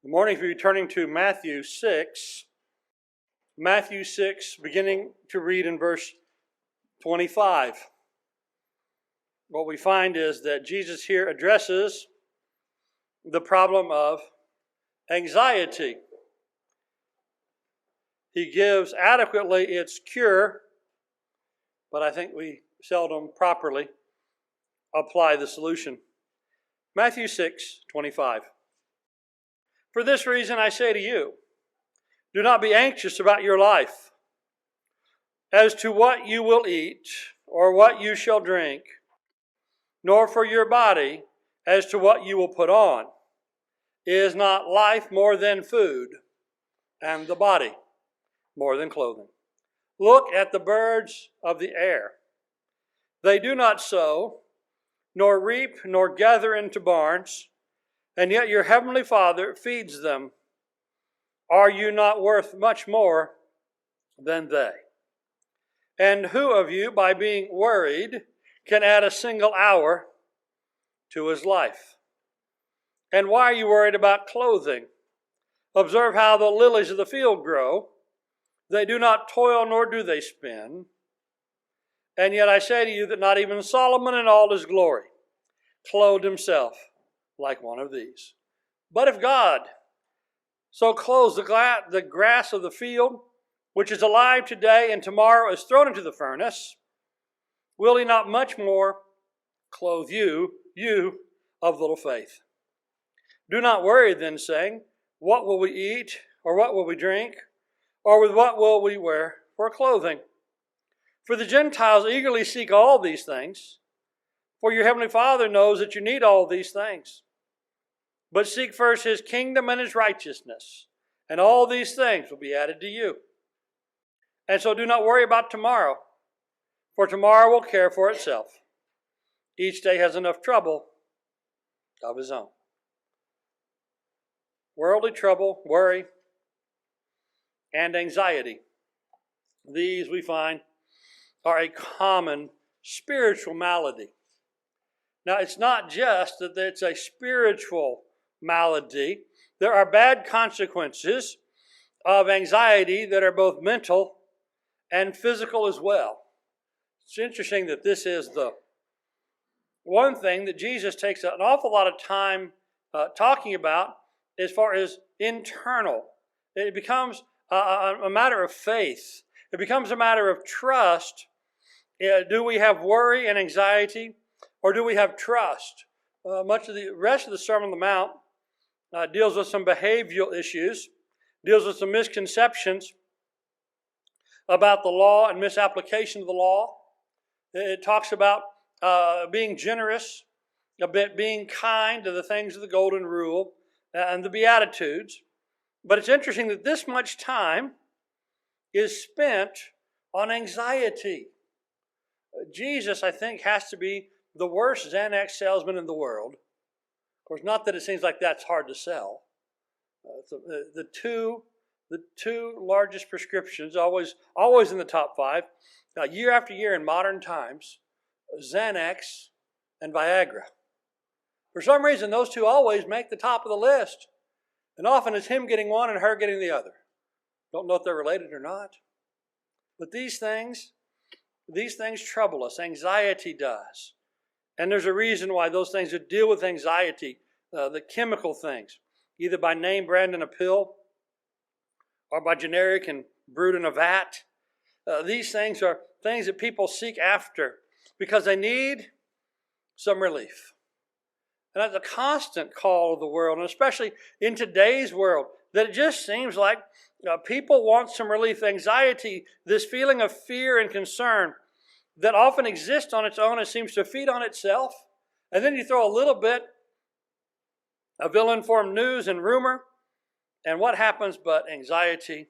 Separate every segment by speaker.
Speaker 1: Good morning. If you're turning to Matthew 6, beginning to read in verse 25. What we find is that Jesus here addresses the problem of anxiety. He gives adequately its cure, but I think we seldom properly apply the solution. Matthew 6:25. For this reason I say to you, do not be anxious about your life, as to what you will eat or what you shall drink, nor for your body as to what you will put on. Is not life more than food, and the body more than clothing? Look at the birds of the air. They do not sow, nor reap, nor gather into barns, and yet your heavenly Father feeds them. Are you not worth much more than they? And who of you, by being worried, can add a single hour to his life? And why are you worried about clothing? Observe how the lilies of the field grow. They do not toil, nor do they spin. And yet I say to you that not even Solomon in all his glory clothed himself like one of these. But if God so clothes the grass of the field, which is alive today and tomorrow is thrown into the furnace, will he not much more clothe you of little faith? Do not worry then, saying, what will we eat, or what will we drink, or with what will we wear for clothing? For the Gentiles eagerly seek all these things, for your heavenly Father knows that you need all these things. But seek first his kingdom and his righteousness, and all these things will be added to you. And so do not worry about tomorrow, for tomorrow will care for itself. Each day has enough trouble of his own. Worldly trouble, worry, and anxiety. These, we find, are a common spiritual malady. Now, it's not just that it's a spiritual malady. There are bad consequences of anxiety that are both mental and physical as well. It's interesting that this is the one thing that Jesus takes an awful lot of time talking about as far as internal. It becomes a matter of faith. It becomes a matter of trust. Do we have worry and anxiety, or do we have trust? Much of the rest of the Sermon on the Mount deals with some behavioral issues, deals with some misconceptions about the law and misapplication of the law. It talks about being generous, being kind to the things of the Golden Rule and the Beatitudes. But it's interesting that this much time is spent on anxiety. Jesus, I think, has to be the worst Xanax salesman in the world. Of course, not that it seems like that's hard to sell. The two largest prescriptions, always in the top 5, year after year in modern times, Xanax and Viagra. For some reason, those two always make the top of the list. And often it's him getting one and her getting the other. Don't know if they're related or not. But these things trouble us. Anxiety does. And there's a reason why those things that deal with anxiety, the chemical things, either by name brand in a pill or by generic and brewed in a vat, these things are things that people seek after because they need some relief. And that's a constant call of the world, and especially in today's world, that it just seems like people want some relief. Anxiety, this feeling of fear and concern that often exists on its own, it seems to feed on itself. And then you throw a little bit of ill-informed news and rumor, and what happens but anxiety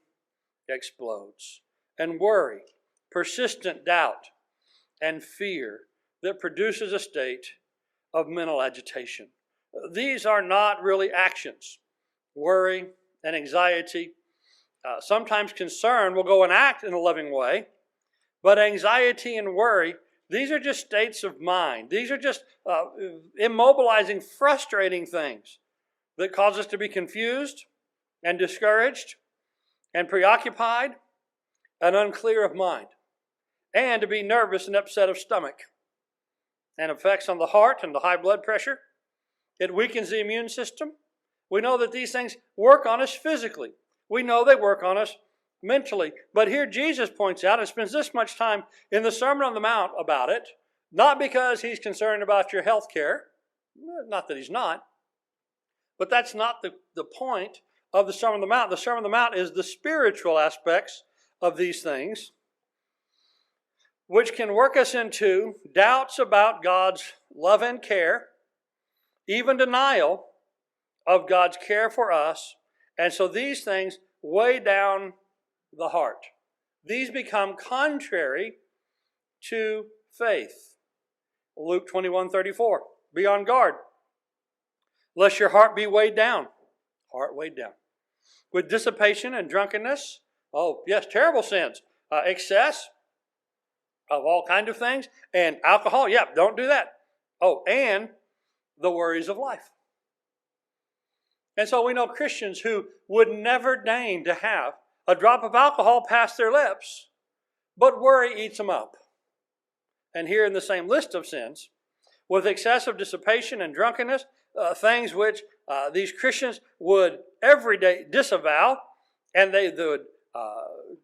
Speaker 1: explodes. And worry, persistent doubt, and fear that produces a state of mental agitation. These are not really actions. Worry and anxiety, sometimes concern will go and act in a loving way, but anxiety and worry, these are just states of mind. These are just immobilizing, frustrating things that cause us to be confused and discouraged and preoccupied and unclear of mind, and to be nervous and upset of stomach, and effects on the heart and the high blood pressure. It weakens the immune system. We know that these things work on us physically. We know they work on us mentally. But here Jesus points out and spends this much time in the Sermon on the Mount about it, not because he's concerned about your health care, not that he's not, but that's not the point of the Sermon on the Mount. The Sermon on the Mount is the spiritual aspects of these things, which can work us into doubts about God's love and care, even denial of God's care for us. And so these things weigh down the heart. These become contrary to faith. Luke 21:34. Be on guard, lest your heart be weighed down. Heart weighed down. With dissipation and drunkenness. Oh, yes, terrible sins. Excess of all kinds of things. And alcohol. Yeah, don't do that. Oh, and the worries of life. And so we know Christians who would never deign to have a drop of alcohol pass their lips, but worry eats them up. And here in the same list of sins, with excessive dissipation and drunkenness, things which these Christians would every day disavow, and they would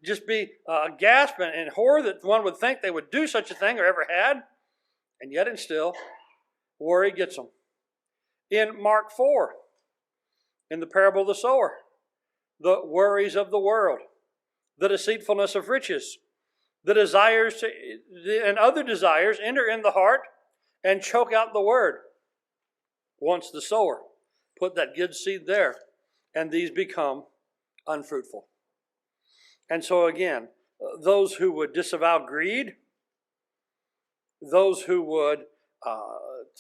Speaker 1: just be gasp and horror that one would think they would do such a thing or ever had, and yet and still, worry gets them. In Mark 4, in the parable of the sower, the worries of the world, the deceitfulness of riches, the desires and other desires enter in the heart and choke out the word. Once the sower put that good seed there, and these become unfruitful. And so again, those who would disavow greed, those who would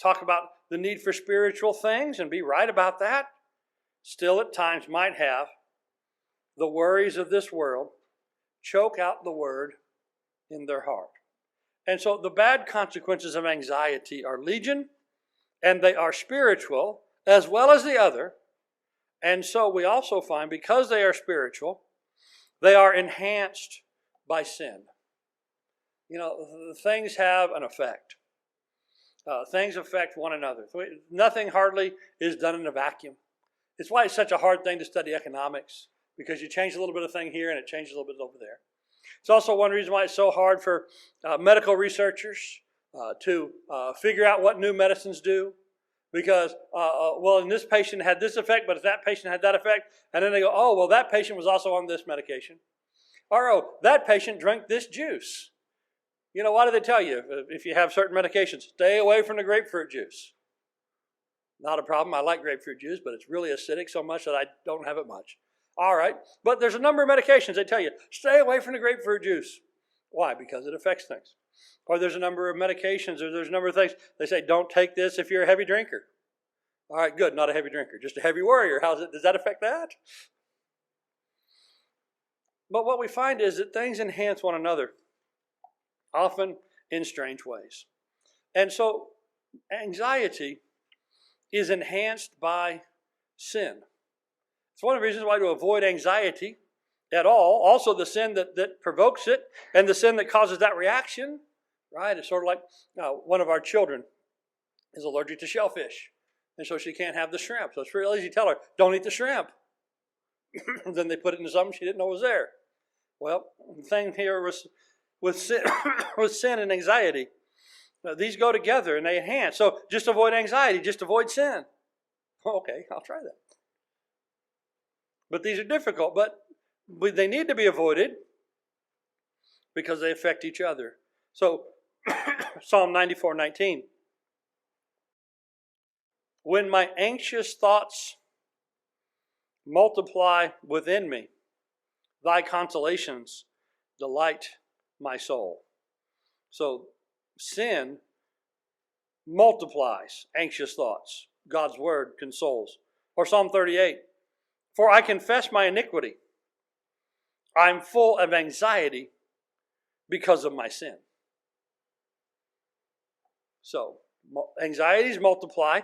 Speaker 1: talk about the need for spiritual things and be right about that, still at times might have the worries of this world choke out the word in their heart. And so the bad consequences of anxiety are legion, and they are spiritual as well as the other. And so we also find, because they are spiritual, they are enhanced by sin. You know, things have an effect. Things affect one another. Nothing hardly is done in a vacuum. It's why it's such a hard thing to study economics, because you change a little bit of thing here and it changes a little bit over there. It's also one reason why it's so hard for medical researchers to figure out what new medicines do. Because, and this patient had this effect, but that patient had that effect. And then they go, oh, well, that patient was also on this medication. Or, oh, that patient drank this juice. You know, why do they tell you if you have certain medications? Stay away from the grapefruit juice. Not a problem. I like grapefruit juice, but it's really acidic so much that I don't have it much. All right. But there's a number of medications they tell you, stay away from the grapefruit juice. Why? Because it affects things. Or there's a number of medications, or there's a number of things. They say, don't take this if you're a heavy drinker. All right, good, not a heavy drinker, just a heavy worrier. Does that affect that? But what we find is that things enhance one another, often in strange ways. And so anxiety is enhanced by sin. It's one of the reasons why to avoid anxiety at all, also the sin that provokes it and the sin that causes that reaction, right? It's sort of like one of our children is allergic to shellfish, and so she can't have the shrimp. So it's real easy to tell her, don't eat the shrimp. Then they put it into something she didn't know was there. Well, the thing here was with sin, with sin and anxiety. These go together and they enhance. So just avoid anxiety, just avoid sin. Okay, I'll try that. But these are difficult, but they need to be avoided because they affect each other. So Psalm 94:19. When my anxious thoughts multiply within me, thy consolations delight my soul. So sin multiplies anxious thoughts. God's word consoles. Or Psalm 38. For I confess my iniquity. I'm full of anxiety because of my sin. So, anxieties multiply,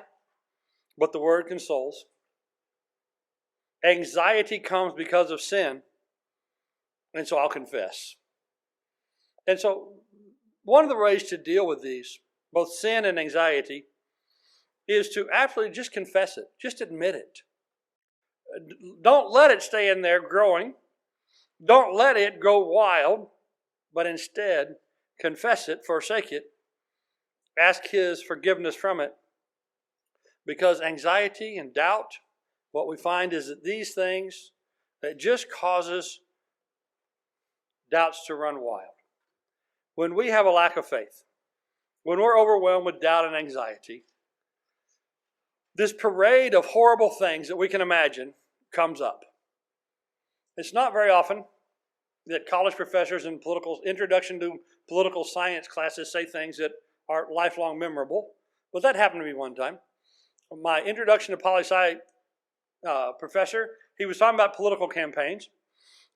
Speaker 1: but the word consoles. Anxiety comes because of sin, and so I'll confess. And so one of the ways to deal with these, both sin and anxiety, is to absolutely just confess it. Just admit it. Don't let it stay in there growing. Don't let it go wild, but instead confess it, forsake it, ask His forgiveness from it. Because anxiety and doubt, what we find is that these things, that just causes doubts to run wild. When we have a lack of faith, when we're overwhelmed with doubt and anxiety, this parade of horrible things that we can imagine comes up. It's not very often that college professors in introduction to political science classes say things that are lifelong memorable, but that happened to me one time. My introduction to poli-sci professor, he was talking about political campaigns,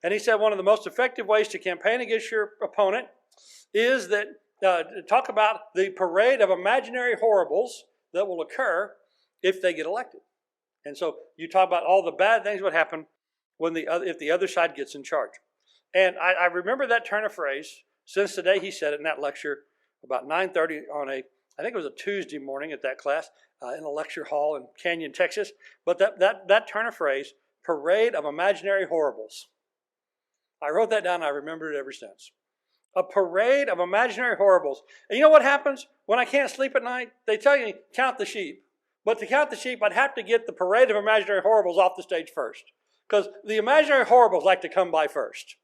Speaker 1: and he said one of the most effective ways to campaign against your opponent is that talk about the parade of imaginary horribles that will occur if they get elected. And so you talk about all the bad things that would happen if the other side gets in charge. And I remember that turn of phrase since the day he said it in that lecture about 9:30 on I think it was a Tuesday morning at that class in a lecture hall in Canyon, Texas. But that turn of phrase, parade of imaginary horribles. I wrote that down and I remembered it ever since. A parade of imaginary horribles. And you know what happens when I can't sleep at night? They tell you, count the sheep. But to count the sheep, I'd have to get the parade of imaginary horribles off the stage first. Because the imaginary horribles like to come by first.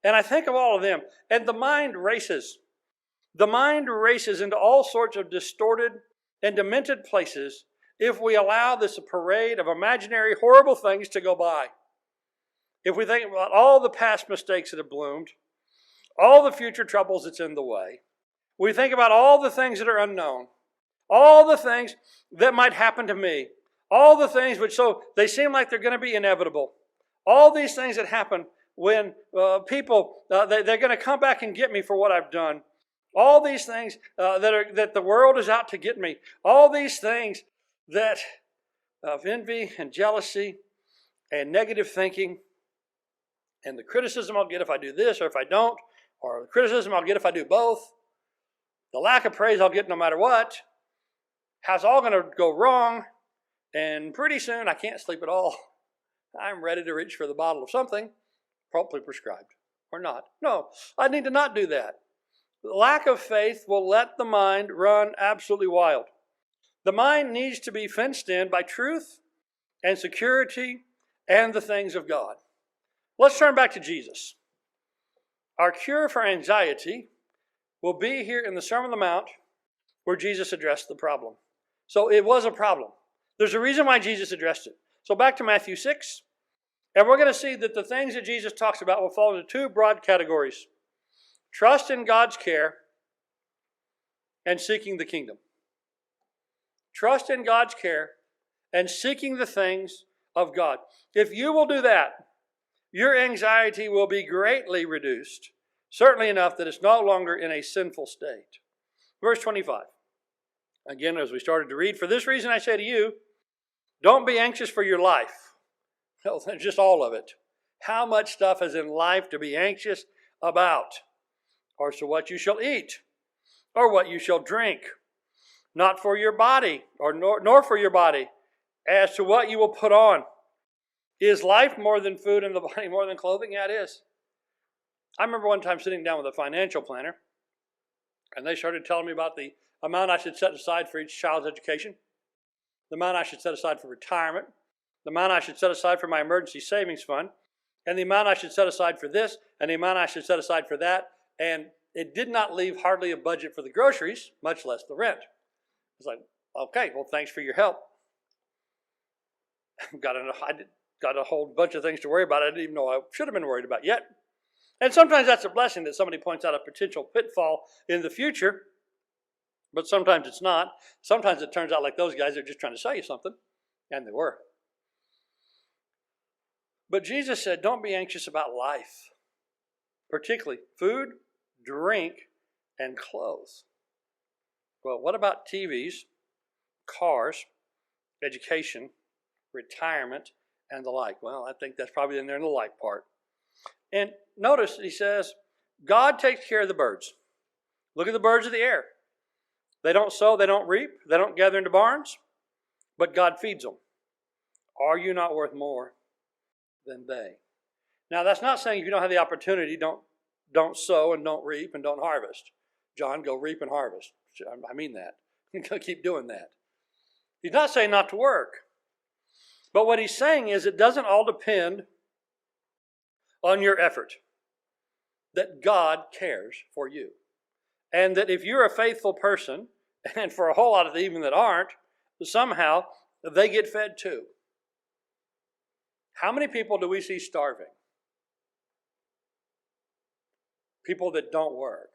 Speaker 1: And I think of all of them. And the mind races. The mind races into all sorts of distorted and demented places if we allow this parade of imaginary horrible things to go by. If we think about all the past mistakes that have bloomed, all the future troubles that's in the way, we think about all the things that are unknown, all the things that might happen to me, all the things which they seem like they're going to be inevitable, all these things that happen when people, they're going to come back and get me for what I've done, all these things that the world is out to get me, all these things that of envy and jealousy and negative thinking, and the criticism I'll get if I do this or if I don't, or the criticism I'll get if I do both, the lack of praise I'll get no matter what, how's all going to go wrong, and pretty soon I can't sleep at all. I'm ready to reach for the bottle of something, properly prescribed, or not. No, I need to not do that. The lack of faith will let the mind run absolutely wild. The mind needs to be fenced in by truth and security and the things of God. Let's turn back to Jesus. Our cure for anxiety will be here in the Sermon on the Mount where Jesus addressed the problem. So it was a problem. There's a reason why Jesus addressed it. So back to Matthew 6. And we're going to see that the things that Jesus talks about will fall into two broad categories. Trust in God's care and seeking the kingdom. Trust in God's care and seeking the things of God. If you will do that, your anxiety will be greatly reduced, certainly enough that it's no longer in a sinful state. Verse 25. Again, as we started to read, for this reason I say to you, don't be anxious for your life. No, just all of it. How much stuff is in life to be anxious about? Or so what you shall eat, or what you shall drink. Not for your body, nor for your body, as to what you will put on. Is life more than food and the body more than clothing? Yeah, it is. I remember one time sitting down with a financial planner, and they started telling me about the amount I should set aside for each child's education, the amount I should set aside for retirement, the amount I should set aside for my emergency savings fund, and the amount I should set aside for this, and the amount I should set aside for that, and it did not leave hardly a budget for the groceries, much less the rent. It's like, okay, well, thanks for your help. I got a whole bunch of things to worry about I didn't even know I should have been worried about yet. And sometimes that's a blessing that somebody points out a potential pitfall in the future, but sometimes it's not. Sometimes it turns out like those guys are just trying to sell you something, and they were. But Jesus said, don't be anxious about life, particularly food, drink, and clothes. Well, what about TVs, cars, education, retirement, and the like. Well, I think that's probably in there in the like part. And notice he says, God takes care of the birds. Look at the birds of the air. They don't sow, they don't reap, they don't gather into barns, but God feeds them. Are you not worth more than they? Now, that's not saying if you don't have the opportunity, don't sow and don't reap and don't harvest. John, go reap and harvest. I mean that. Keep doing that. He's not saying not to work. But what he's saying is it doesn't all depend on your effort. That God cares for you. And that if you're a faithful person, and for a whole lot of them even that aren't, somehow they get fed too. How many people do we see starving? People that don't work.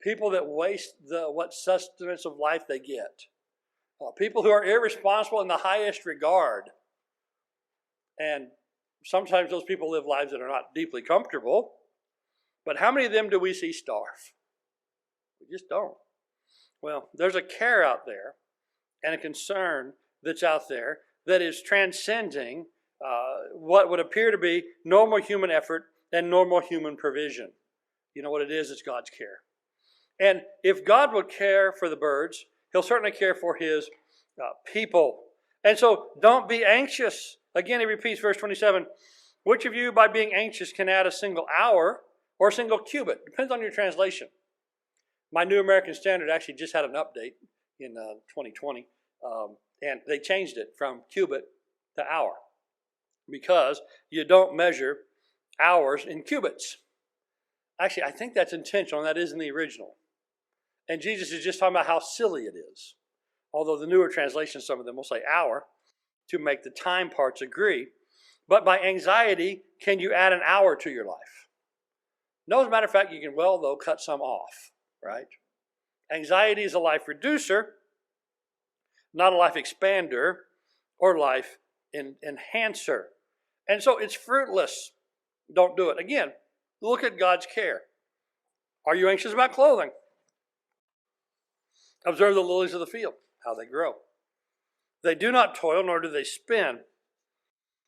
Speaker 1: People that waste what sustenance of life they get. People who are irresponsible in the highest regard. And sometimes those people live lives that are not deeply comfortable. But how many of them do we see starve? We just don't. Well, there's a care out there and a concern that's out there that is transcending what would appear to be normal human effort and normal human provision. You know what it is? It's God's care. And if God would care for the birds, He'll certainly care for His people. And so don't be anxious. Again, he repeats verse 27. Which of you by being anxious can add a single hour or a single cubit? Depends on your translation. My New American Standard actually just had an update in 2020. And they changed it from cubit to hour. Because you don't measure hours in cubits. Actually, I think that's intentional, and that is in the original. And Jesus is just talking about how silly it is. Although the newer translations, some of them will say hour, to make the time parts agree. But by anxiety, can you add an hour to your life? No, as a matter of fact, you can though, cut some off, right? Anxiety is a life reducer, not a life expander or life enhancer. And so it's fruitless. Don't do it. Again, look at God's care. Are you anxious about clothing? Observe the lilies of the field, how they grow. They do not toil, nor do they spin.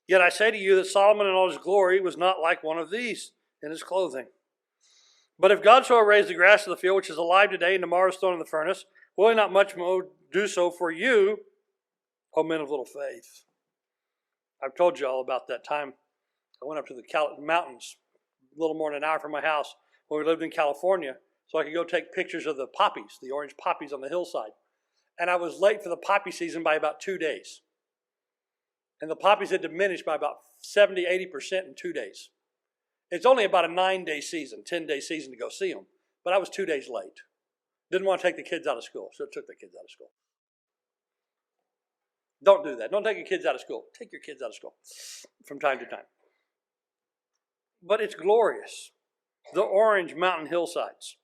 Speaker 1: Yet I say to you that Solomon in all his glory was not like one of these in his clothing. But if God so arrays the grass of the field, which is alive today and tomorrow is thrown in the furnace, will He not much more do so for you, O men of little faith? I've told you all about that time I went up to the mountains a little more than an hour from my house when we lived in California so I could go take pictures of the poppies, the orange poppies on the hillside. And I was late for the poppy season by about 2 days. And the poppies had diminished by about 70, 80% in 2 days. It's only about a 9-day season, 10-day season to go see them. But I was 2 days late. Didn't want to take the kids out of school, so I took the kids out of school. Don't do that. Don't take your kids out of school. Take your kids out of school from time to time. But it's glorious. The orange mountain hillsides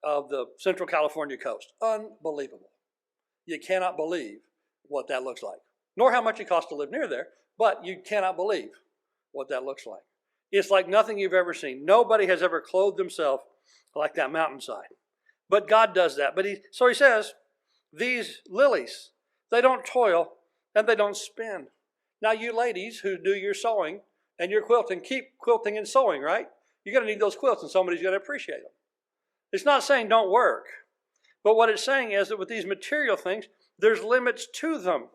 Speaker 1: of the Central California coast. Unbelievable. You cannot believe what that looks like. Nor how much it costs to live near there, but you cannot believe what that looks like. It's like nothing you've ever seen. Nobody has ever clothed themselves like that mountainside. But God does that. So he says, these lilies, they don't toil and they don't spin. Now you ladies who do your sewing and your quilting, keep quilting and sewing, right? You're going to need those quilts and somebody's going to appreciate them. It's not saying don't work. But what it's saying is that with these material things, there's limits to them.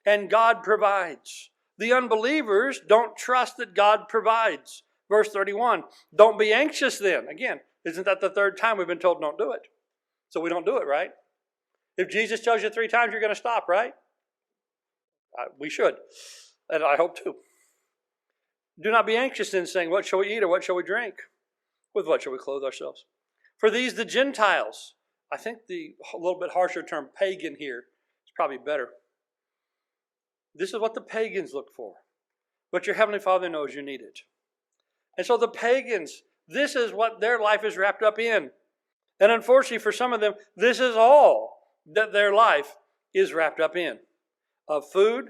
Speaker 1: And God provides. The unbelievers don't trust that God provides. Verse 31, don't be anxious then. Again, isn't that the third time we've been told don't do it? So we don't do it, right? If Jesus tells you 3 times, you're going to stop, right? We should. And I hope to. Do not be anxious then, saying, what shall we eat or what shall we drink? With what shall we clothe ourselves? For these the Gentiles. I think the a little bit harsher term pagan here is probably better. This is what the pagans look for. But your Heavenly Father knows you need it. And so the pagans, this is what their life is wrapped up in. And unfortunately for some of them, this is all that their life is wrapped up in. Of food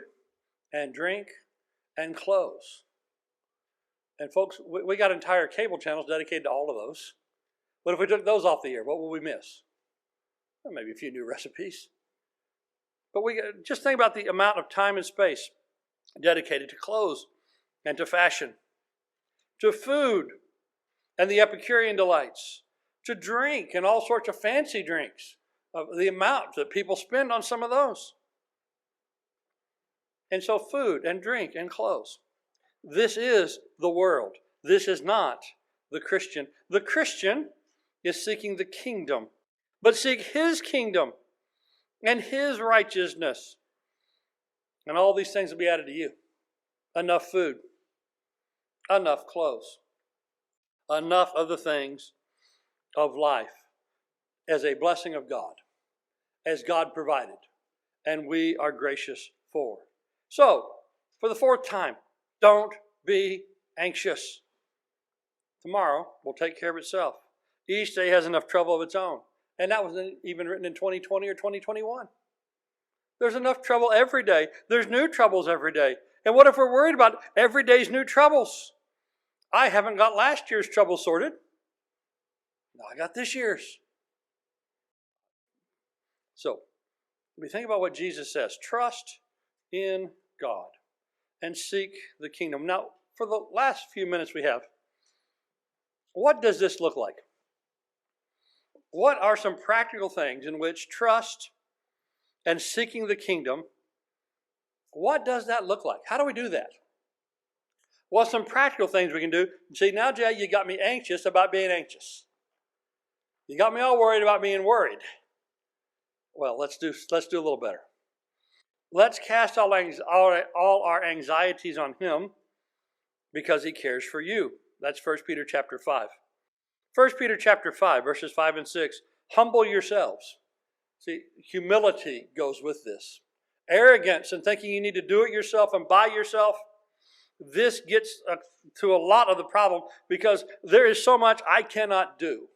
Speaker 1: and drink and clothes. And folks, we got entire cable channels dedicated to all of those. But if we took those off the air, what would we miss? Well, maybe a few new recipes. But we just think about the amount of time and space dedicated to clothes and to fashion, to food and the Epicurean delights, to drink and all sorts of fancy drinks, the amount that people spend on some of those. And so food and drink and clothes. This is the world. This is not the Christian. The Christian is seeking the kingdom, but seek his kingdom and his righteousness. And all these things will be added to you. Enough food, enough clothes, enough of the things of life as a blessing of God, as God provided, and we are gracious for. So, for the fourth time, don't be anxious. Tomorrow will take care of itself. Each day has enough trouble of its own. And that wasn't even written in 2020 or 2021. There's enough trouble every day. There's new troubles every day. And what if we're worried about every day's new troubles? I haven't got last year's trouble sorted. No, I got this year's. So, we think about what Jesus says. Trust in God and seek the kingdom. Now, for the last few minutes we have, what does this look like? What are some practical things in which trust and seeking the kingdom, what does that look like? How do we do that? Well, some practical things we can do. See, now, Jay, you got me anxious about being anxious. You got me all worried about being worried. Well, let's do a little better. Let's cast all our anxieties on him because he cares for you. That's 1 Peter chapter 5. 1 Peter chapter 5, verses 5 and 6. Humble yourselves. See, humility goes with this. Arrogance and thinking you need to do it yourself and by yourself, this gets to a lot of the problem because there is so much I cannot do.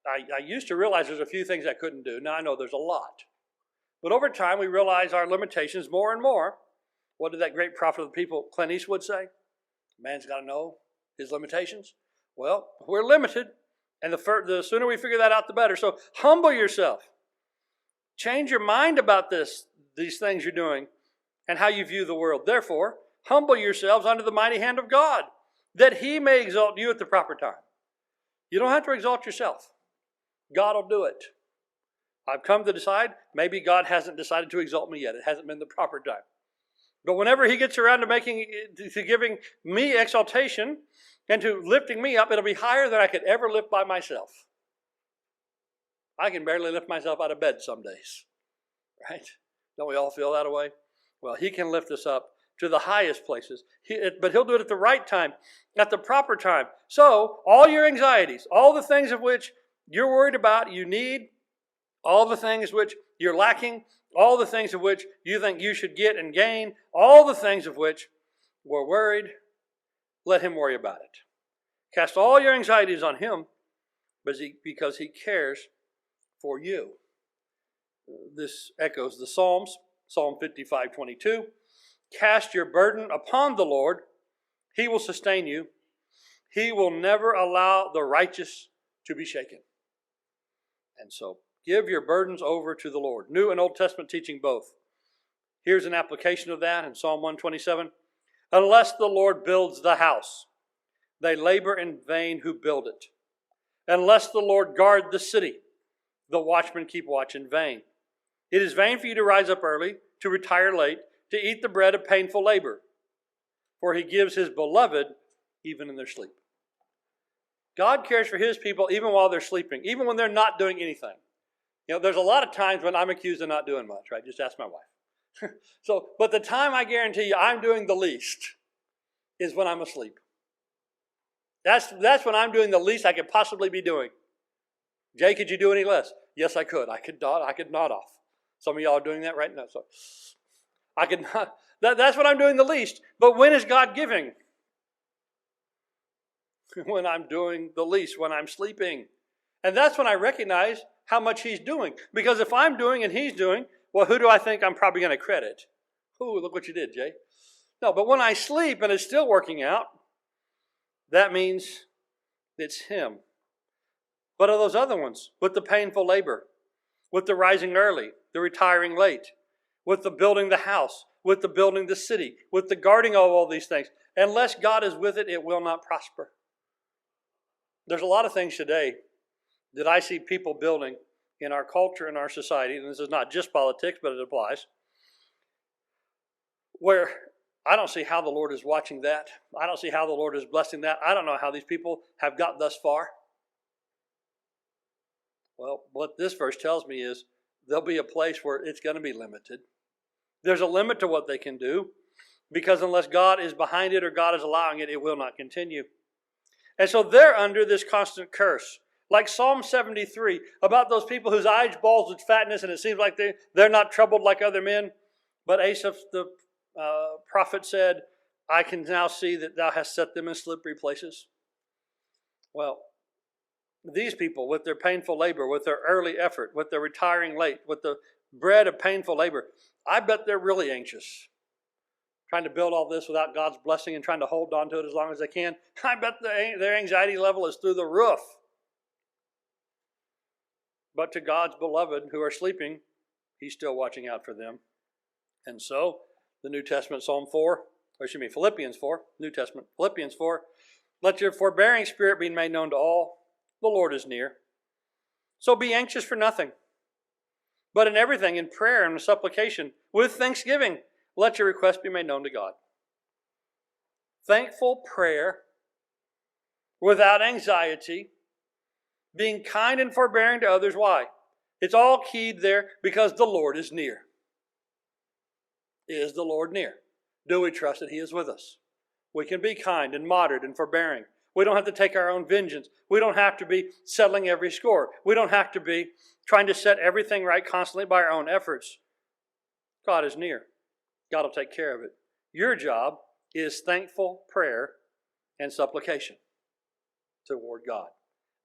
Speaker 1: I used to realize there's a few things I couldn't do. Now I know there's a lot. But over time we realize our limitations more and more. What did that great prophet of the people, Clint Eastwood, say? Man's got to know his limitations. Well, we're limited. And the sooner we figure that out, the better. So humble yourself. Change your mind about these things you're doing and how you view the world. Therefore, humble yourselves under the mighty hand of God, that he may exalt you at the proper time. You don't have to exalt yourself. God will do it. I've come to decide, maybe God hasn't decided to exalt me yet. It hasn't been the proper time. But whenever he gets around to giving me exaltation and to lifting me up, it'll be higher than I could ever lift by myself. I can barely lift myself out of bed some days. Right? Don't we all feel that way? Well, he can lift us up to the highest places. But he'll do it at the right time, at the proper time. So, all your anxieties, all the things of which you're worried about, you need, all the things which you're lacking, all the things of which you think you should get and gain, all the things of which we're worried, let him worry about it. Cast all your anxieties on him because he cares for you. This echoes the Psalms, Psalm 55:22. Cast your burden upon the Lord. He will sustain you. He will never allow the righteous to be shaken. And so, give your burdens over to the Lord. New and Old Testament teaching both. Here's an application of that in Psalm 127. Unless the Lord builds the house, they labor in vain who build it. Unless the Lord guard the city, the watchmen keep watch in vain. It is vain for you to rise up early, to retire late, to eat the bread of painful labor. For he gives his beloved even in their sleep. God cares for his people even while they're sleeping, even when they're not doing anything. You know, there's a lot of times when I'm accused of not doing much, right? Just ask my wife. But the time I guarantee you I'm doing the least is when I'm asleep. That's when I'm doing the least I could possibly be doing. Jay, could you do any less? Yes, I could. I could nod off. Some of y'all are doing that right now. So I could not. That's when I'm doing the least. But when is God giving? When I'm doing the least, when I'm sleeping. And that's when I recognize how much he's doing. Because if I'm doing and he's doing, well, who do I think I'm probably going to credit? Ooh, look what you did, Jay. No, but when I sleep and it's still working out, that means it's him. What are those other ones? With the painful labor, with the rising early, the retiring late, with the building the house, with the building the city, with the guarding of all these things. Unless God is with it, it will not prosper. There's a lot of things today that I see people building in our culture, in our society, and this is not just politics, but it applies, where I don't see how the Lord is watching that. I don't see how the Lord is blessing that. I don't know how these people have got thus far. Well, what this verse tells me is there'll be a place where it's going to be limited. There's a limit to what they can do, because unless God is behind it or God is allowing it, it will not continue. And so they're under this constant curse. Like Psalm 73, about those people whose eyes bulge with fatness, and it seems like they're not troubled like other men. But Asaph the prophet said, I can now see that thou hast set them in slippery places. Well, these people, with their painful labor, with their early effort, with their retiring late, with the bread of painful labor, I bet they're really anxious. Trying to build all this without God's blessing and trying to hold on to it as long as they can. I bet their anxiety level is through the roof. But to God's beloved who are sleeping, He's still watching out for them. And so, the New Testament, Philippians 4, New Testament, Philippians 4, let your forbearing spirit be made known to all. The Lord is near. So be anxious for nothing, but in everything, in prayer and supplication, with thanksgiving, let your requests be made known to God. Thankful prayer, without anxiety, being kind and forbearing to others. Why? It's all keyed there because the Lord is near. Is the Lord near? Do we trust that He is with us? We can be kind and moderate and forbearing. We don't have to take our own vengeance. We don't have to be settling every score. We don't have to be trying to set everything right constantly by our own efforts. God is near. God will take care of it. Your job is thankful prayer and supplication toward God,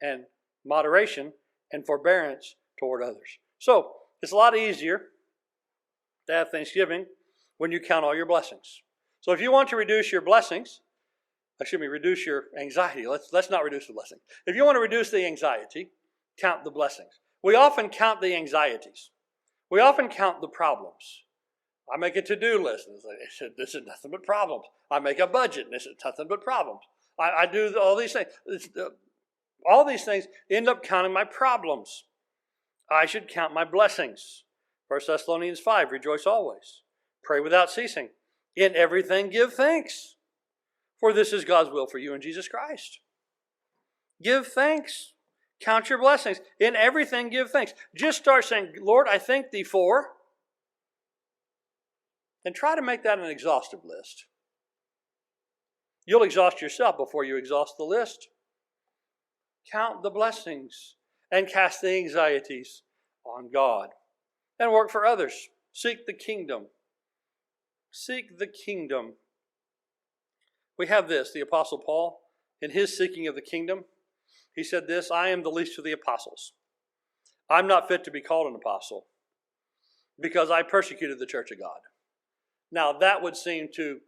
Speaker 1: and moderation and forbearance toward others. So, it's a lot easier to have thanksgiving when you count all your blessings. So if you want to reduce your reduce your anxiety. Let's not reduce the blessing. If you want to reduce the anxiety, count the blessings. We often count the anxieties. We often count the problems. I make a to-do list, and this is nothing but problems. I make a budget, and this is nothing but problems. I do all these things. All these things end up counting my problems. I should count my blessings. 1 Thessalonians 5, rejoice always. Pray without ceasing. In everything give thanks, for this is God's will for you in Jesus Christ. Give thanks. Count your blessings. In everything give thanks. Just start saying, Lord, I thank Thee for, and try to make that an exhaustive list. You'll exhaust yourself before you exhaust the list. Count the blessings and cast the anxieties on God. And work for others. Seek the kingdom. Seek the kingdom. We have this, the Apostle Paul, in his seeking of the kingdom, he said this, I am the least of the apostles. I'm not fit to be called an apostle because I persecuted the church of God. Now that would seem to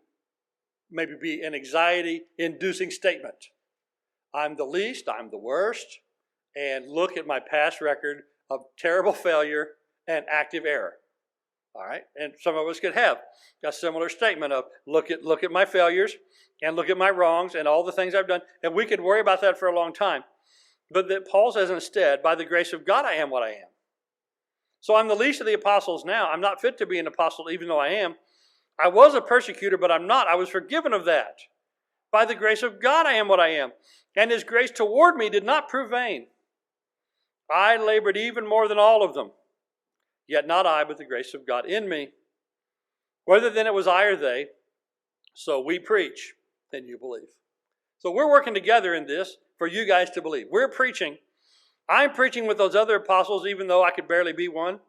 Speaker 1: maybe be an anxiety-inducing statement. I'm the least, I'm the worst, and look at my past record of terrible failure and active error. All right, and some of us could have a similar statement of look at my failures and look at my wrongs and all the things I've done, and we could worry about that for a long time. But that Paul says instead, by the grace of God I am what I am. So I'm the least of the apostles now. I'm not fit to be an apostle even though I am. I was a persecutor, but I'm not. I was forgiven of that. By the grace of God I am what I am. And His grace toward me did not prove vain. I labored even more than all of them. Yet not I, but the grace of God in me. Whether then it was I or they, so we preach, then you believe. So we're working together in this for you guys to believe. We're preaching. I'm preaching with those other apostles, even though I could barely be one.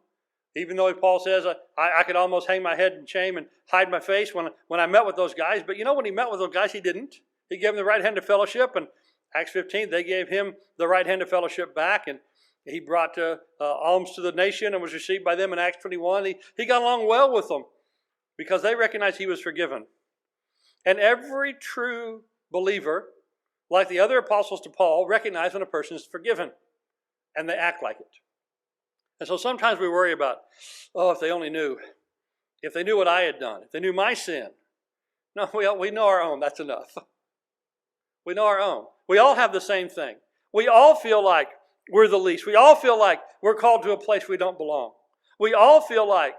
Speaker 1: Even though Paul says I could almost hang my head in shame and hide my face when I met with those guys. But you know, when he met with those guys, he didn't. He gave them the right hand of fellowship. And Acts 15, they gave him the right hand of fellowship back. And he brought alms to the nation and was received by them in Acts 21. He got along well with them because they recognized he was forgiven. And every true believer, like the other apostles to Paul, recognize when a person is forgiven. And they act like it. And so sometimes we worry about, if they only knew. if they knew what I had done, if they knew my sin. No, we know our own. That's enough. We know our own. We all have the same thing. We all feel like we're the least. We all feel like we're called to a place we don't belong. We all feel like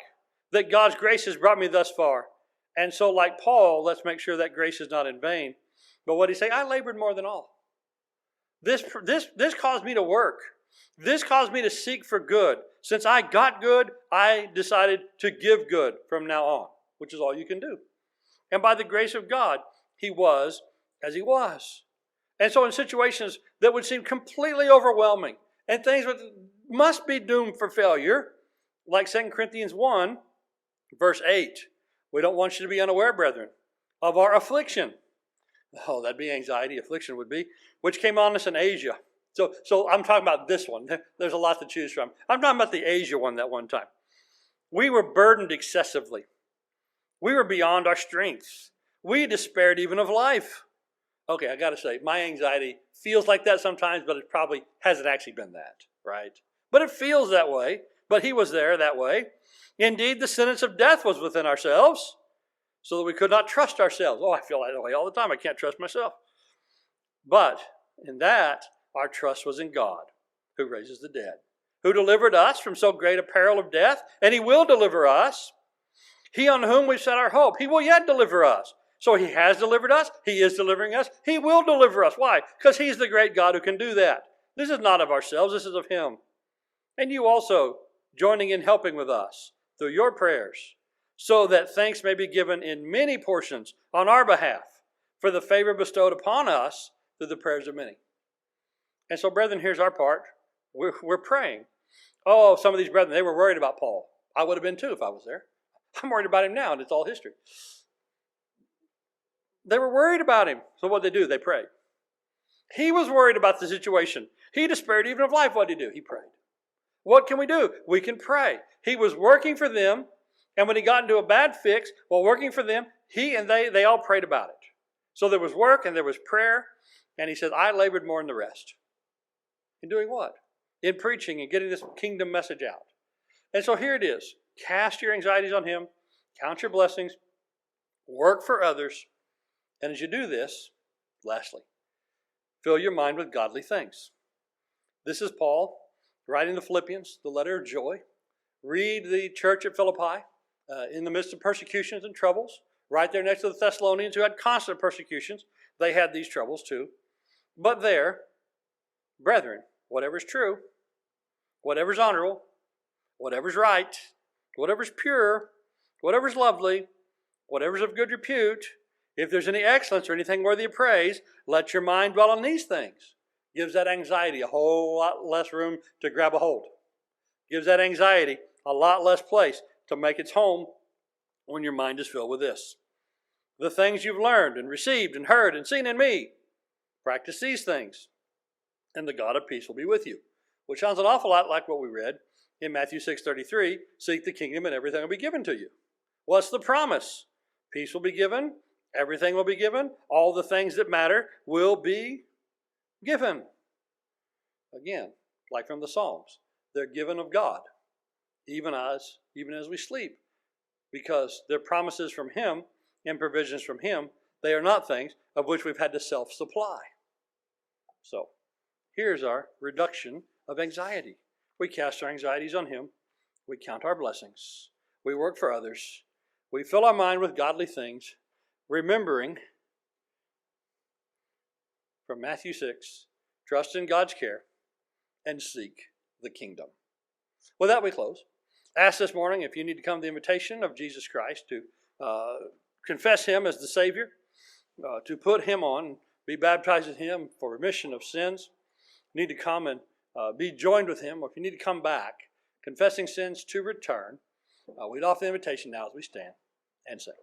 Speaker 1: that God's grace has brought me thus far. And so like Paul, let's make sure that grace is not in vain. But what did he say? I labored more than all. This caused me to work. This caused me to seek for good. Since I got good, I decided to give good from now on, which is all you can do. And by the grace of God, he was as he was. And so in situations that would seem completely overwhelming and things must be doomed for failure, like 2 Corinthians 1, verse 8, we don't want you to be unaware, brethren, of our affliction. Oh, that'd be anxiety, affliction would be, which came on us in Asia. So I'm talking about this one. There's a lot to choose from. I'm talking about the Asia one that one time. We were burdened excessively. We were beyond our strength. We despaired even of life. Okay, I got to say, my anxiety feels like that sometimes, but it probably hasn't actually been that, right? But it feels that way. But he was there that way. Indeed, the sentence of death was within ourselves, so that we could not trust ourselves. Oh, I feel that way all the time. I can't trust myself. But in that, our trust was in God, who raises the dead, who delivered us from so great a peril of death, and he will deliver us. He on whom we set our hope, he will yet deliver us. So he has delivered us. He is delivering us. He will deliver us. Why? Because he's the great God who can do that. This is not of ourselves. This is of him. And you also joining in helping with us through your prayers, so that thanks may be given in many portions on our behalf for the favor bestowed upon us through the prayers of many. And so, brethren, here's our part. We're praying. Oh, some of these brethren, they were worried about Paul. I would have been too if I was there. I'm worried about him now, and it's all history. They were worried about him. So what did they do? They prayed. He was worried about the situation. He despaired even of life. What did he do? He prayed. What can we do? We can pray. He was working for them, and when he got into a bad fix while working for them, he and they all prayed about it. So there was work and there was prayer, and he said, I labored more than the rest. In doing what? In preaching and getting this kingdom message out. And so here it is. Cast your anxieties on him. Count your blessings. Work for others. And as you do this, lastly, fill your mind with godly things. This is Paul writing the Philippians, the letter of joy. Read the church at Philippi in the midst of persecutions and troubles. Right there next to the Thessalonians who had constant persecutions. They had these troubles too. But there, brethren, whatever's true, whatever's honorable, whatever's right, whatever's pure, whatever's lovely, whatever's of good repute, if there's any excellence or anything worthy of praise, let your mind dwell on these things. Gives that anxiety a whole lot less room to grab a hold. Gives that anxiety a lot less place to make its home when your mind is filled with this. The things you've learned and received and heard and seen in me, practice these things, and the God of peace will be with you. Which sounds an awful lot like what we read in Matthew 6:33, seek the kingdom and everything will be given to you. What's the promise? Peace will be given, everything will be given, all the things that matter will be given. Again, like from the Psalms, they're given of God, even as we sleep, because they're promises from him and provisions from him. They are not things of which we've had to self-supply. So, here's our reduction of anxiety. We cast our anxieties on him. We count our blessings. We work for others. We fill our mind with godly things, remembering from Matthew 6, trust in God's care and seek the kingdom. With that, we close. Ask this morning if you need to come to the invitation of Jesus Christ to confess him as the Savior, to put him on, be baptized in him for remission of sins. You need to come and be joined with him, or if you need to come back, confessing sins to return. We'd offer the invitation now as we stand and sing.